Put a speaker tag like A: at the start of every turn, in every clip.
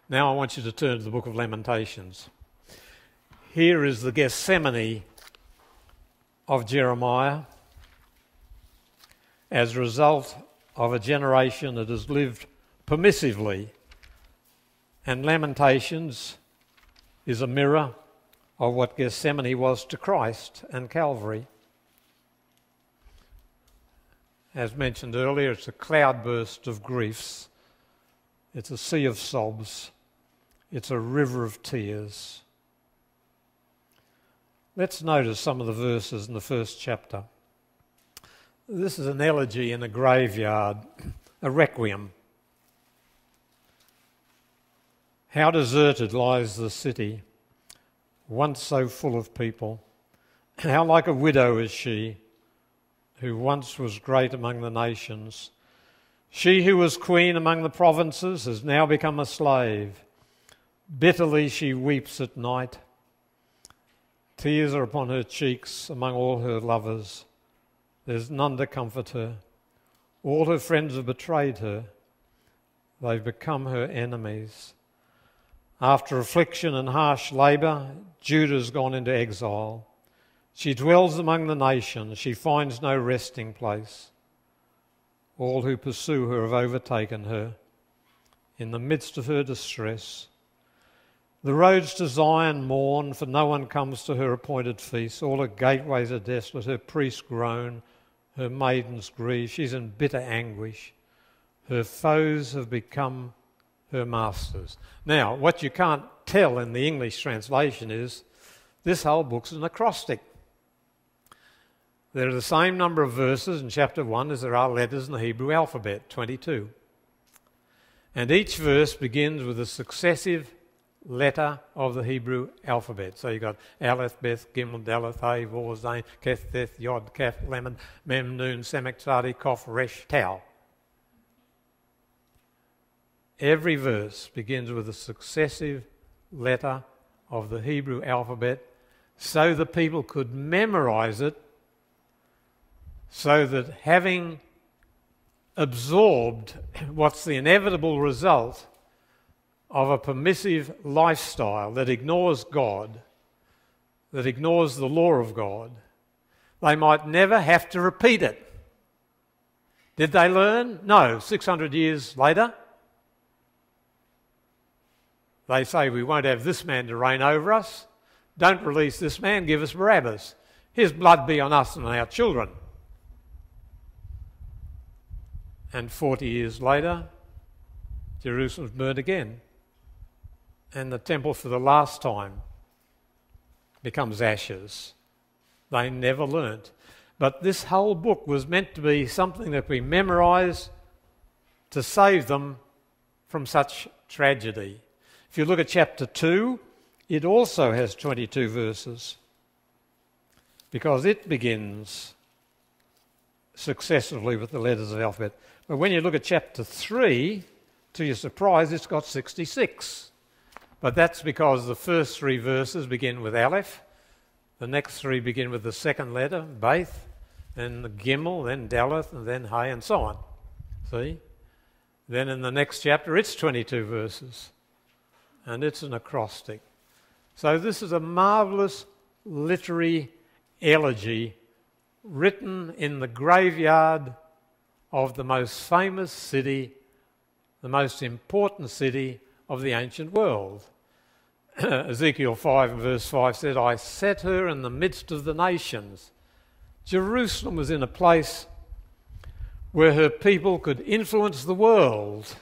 A: Now I want you to turn to the book of Lamentations. Here is the Gethsemane of Jeremiah as a result of a generation that has lived permissively. And Lamentations is a mirror of what Gethsemane was to Christ and Calvary. As mentioned earlier, it's a cloudburst of griefs. It's a sea of sobs. It's a river of tears. Let's notice some of the verses in the first chapter. This is an elegy in a graveyard, a requiem. How deserted lies the city, once so full of people. How like a widow is she, who once was great among the nations. She who was queen among the provinces has now become a slave. Bitterly she weeps at night. Tears are upon her cheeks among all her lovers. There's none to comfort her. All her friends have betrayed her. They've become her enemies. After affliction and harsh labour, Judah's gone into exile. She dwells among the nations. She finds no resting place. All who pursue her have overtaken her in the midst of her distress. The roads to Zion mourn, for no one comes to her appointed feast. All her gateways are desolate, her priests groan, her maidens grieve. She's in bitter anguish. Her foes have become her masters. Now, what you can't tell in the English translation is this whole book's an acrostic. There are the same number of verses in chapter 1 as there are letters in the Hebrew alphabet, 22. And each verse begins with a successive letter of the Hebrew alphabet. So you've got Aleph, Beth, Gimel, Daleth, Hey, Vav, Zayin, Keth, Teth, Yod, Kaf, Lamed, Mem, Nun, Samek, Tzadi, Kof, Resh, Tau. Every verse begins with a successive letter of the Hebrew alphabet so the people could memorize it, so that having absorbed what's the inevitable result of a permissive lifestyle that ignores God, that ignores the law of God, they might never have to repeat it. Did they learn? No. 600 years later, they say, we won't have this man to reign over us. Don't release this man, give us Barabbas. His blood be on us and on our children. And 40 years later, Jerusalem's burned again. And the temple for the last time becomes ashes. They never learnt. But this whole book was meant to be something that we memorise to save them from such tragedy. If you look at chapter 2, it also has 22 verses because it begins successively with the letters of the alphabet. But when you look at chapter 3, to your surprise, it's got 66. But that's because the first 3 verses begin with Aleph, the next 3 begin with the second letter, Beth, then the Gimel, then Daleth, and then Hey, and so on. See? Then in the next chapter, it's 22 verses, and it's an acrostic. So this is a marvellous literary elegy written in the graveyard of the most famous city, the most important city of the ancient world. Ezekiel 5 and verse 5 said, I set her in the midst of the nations. Jerusalem was in a place where her people could influence the world.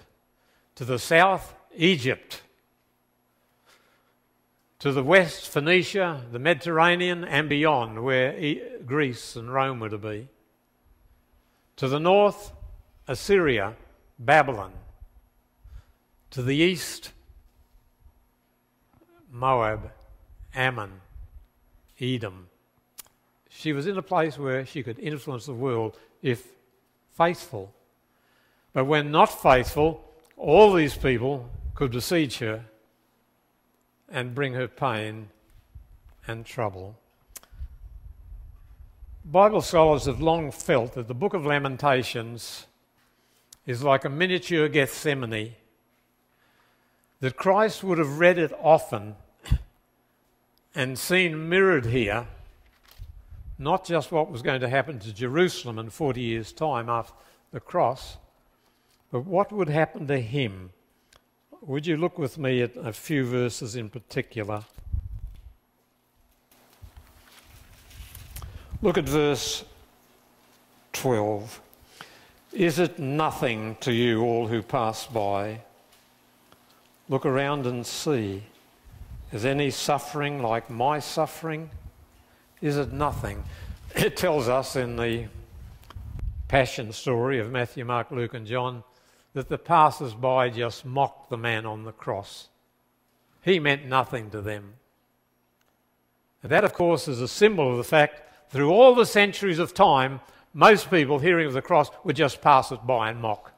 A: To the south, Egypt. To the west, Phoenicia, the Mediterranean, and beyond, where Greece and Rome were to be. To the north, Assyria, Babylon. To the east, Moab, Ammon, Edom. She was in a place where she could influence the world if faithful. But when not faithful, all these people could besiege her and bring her pain and trouble. Bible scholars have long felt that the book of Lamentations is like a miniature Gethsemane. that Christ would have read it often and seen mirrored here not just what was going to happen to Jerusalem in 40 years' time after the cross, but what would happen to him. Would you look with me at a few verses in particular? Look at verse 12. Is it nothing to you, all who pass by? Look around and see. Is any suffering like my suffering? Is it nothing? It tells us in the Passion story of Matthew, Mark, Luke and John that the passers-by just mocked the man on the cross. He meant nothing to them. And that, of course, is a symbol of the fact through all the centuries of time, most people hearing of the cross would just pass it by and mock.